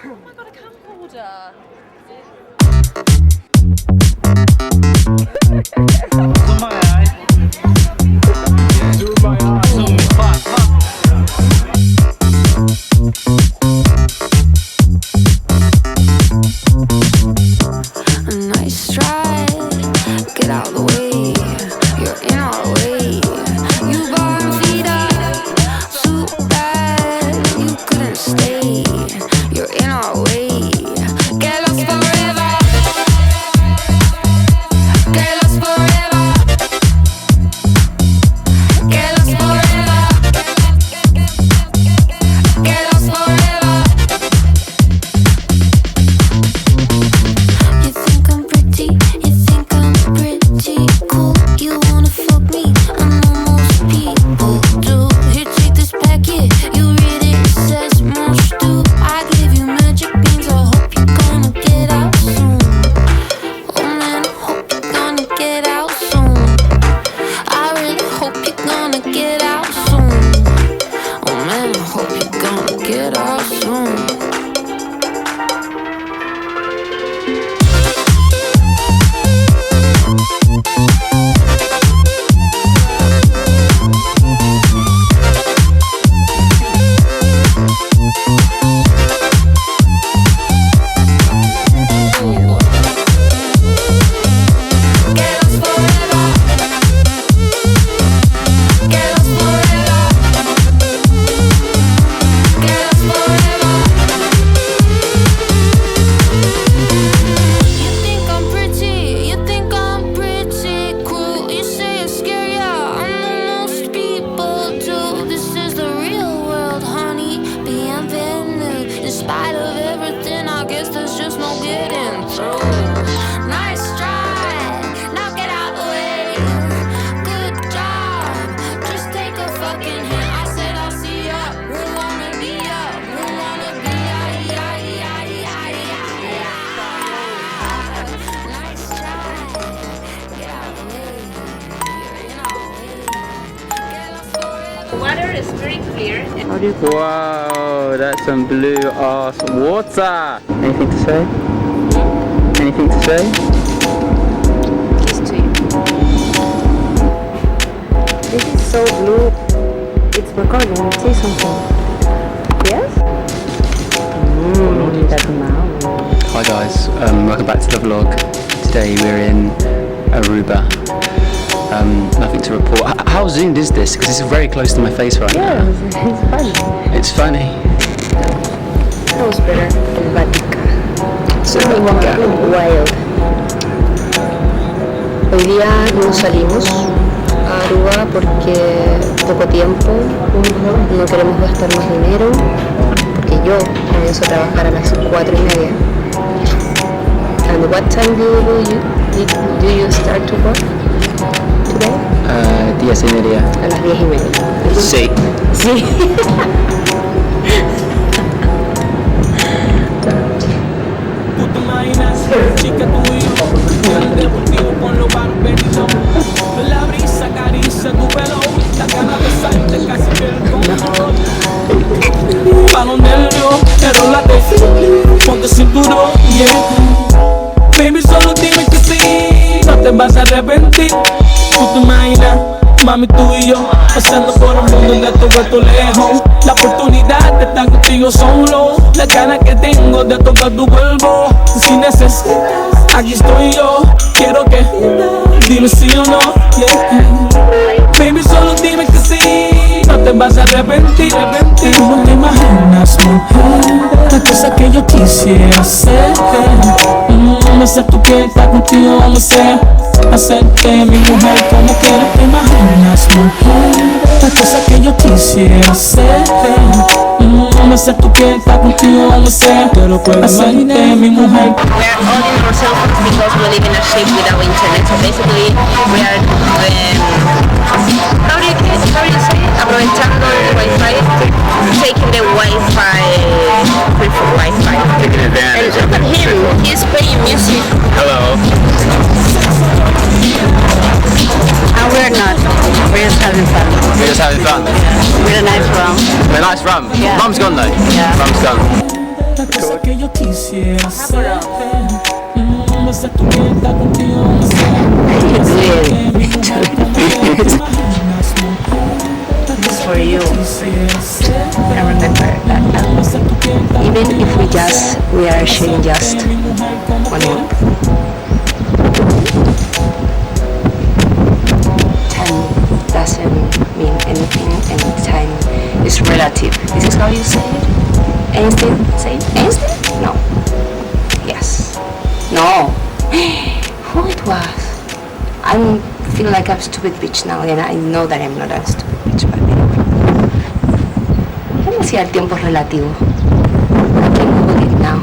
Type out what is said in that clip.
Oh my god, a camcorder! Nice try, get out of the way. You're in our way. You bottom feet up, so bad you couldn't stay. You're in our way. Get lost forever. Get lost forever. Get lost forever. Get lost forever. You think I'm pretty, you think I'm pretty cool. You wanna fuck me, I know most people do. Here, take this packet, you read it, it says most do. I give you magic beans, I hope you're gonna get out soon. Oh man, I hope you're gonna get out soon. I really hope you're gonna get out soon. Oh man, I hope you're gonna get out soon. Get us forever. Get us forever. Get us forever. You think I'm pretty, you think I'm pretty cool. You say it's scary, yeah, I know most people do. This is the real world, honey. Bienvenue. In spite of everything, I guess there's just no getting through. Nice try, now get out the way. Good job, just take a fucking hint. I said I'll see ya. We wanna be ya. We wanna be ya. Nice try, get out the way. You're in our way. Get us forever. Water is very clear. Wow, that's some blue ass water. Anything to say? Anything to say? Kiss to you. This is so blue. It's recording. Say something. Yes? That's now. Hi guys, welcome back to the vlog. Today we're in Aruba. Nothing to report. How zoomed is this? Because it's very close to my face right Yeah, now. it's funny. It's funny. That was better. Selvática. Selvática. Wild. Hoy día no salimos a Aruba porque poco tiempo, no queremos gastar más dinero, porque yo comienzo a trabajar a las 4:30. And what time do you start to work today? 10:30. A las 10:30. Sí. Sí. Tú te imaginas, chica, tú y yo, en el deportivo con los barberitos. La brisa acaricia tu pelo, la gana de besarte casi que el control. Pa' los nervios, enrólate, ponte cinturón, yeah. Baby, solo dime que sí, no te vas a arrepentir. Tú te imaginas, mami, tú y yo, pasando por un mundo de todo lejos. La oportunidad de estar contigo solo, la gana que tengo de tocar tu cuerpo. Si necesitas, aquí estoy yo, quiero que dime sí o no, yeah. Baby, solo dime que sí, no te vas a arrepentir. Tú no te imaginas, mujer, la cosa que yo quisiera hacer. Hacer tu que estar contigo, vamos a hacerte mi mujer como quieras. Te imaginas, mujer, la cosa que yo quisiera hacer. Hacer tu que estar contigo, vamos a hacerte mi mujer. We are all in our cell phones because we live in a ship without internet. So basically, we are how do you say it? Aprovechando el Wi-Fi, taking the Wi-Fi, free for Wi-Fi. Taking advantage And of look at it. him, he's playing music. Hello. And we're not. We're just having fun. We're just having fun. With a nice rum. A nice rum. Yeah. Mum's gone though. Yeah. Mum's gone. La cosa que yo quisiera hacer. Besar tu piel, estar contigo, no sé. It's for you. And remember that even if we are sharing just 1 month, time doesn't mean anything, and time is relative. This is how you say it? Einstein say it? Einstein? No. Yes. No. Who it was? I feel like I'm a stupid bitch now, and I know that I'm not a stupid bitch, but anyway. ¿Cómo decía el tiempo relativo? I can Google it now.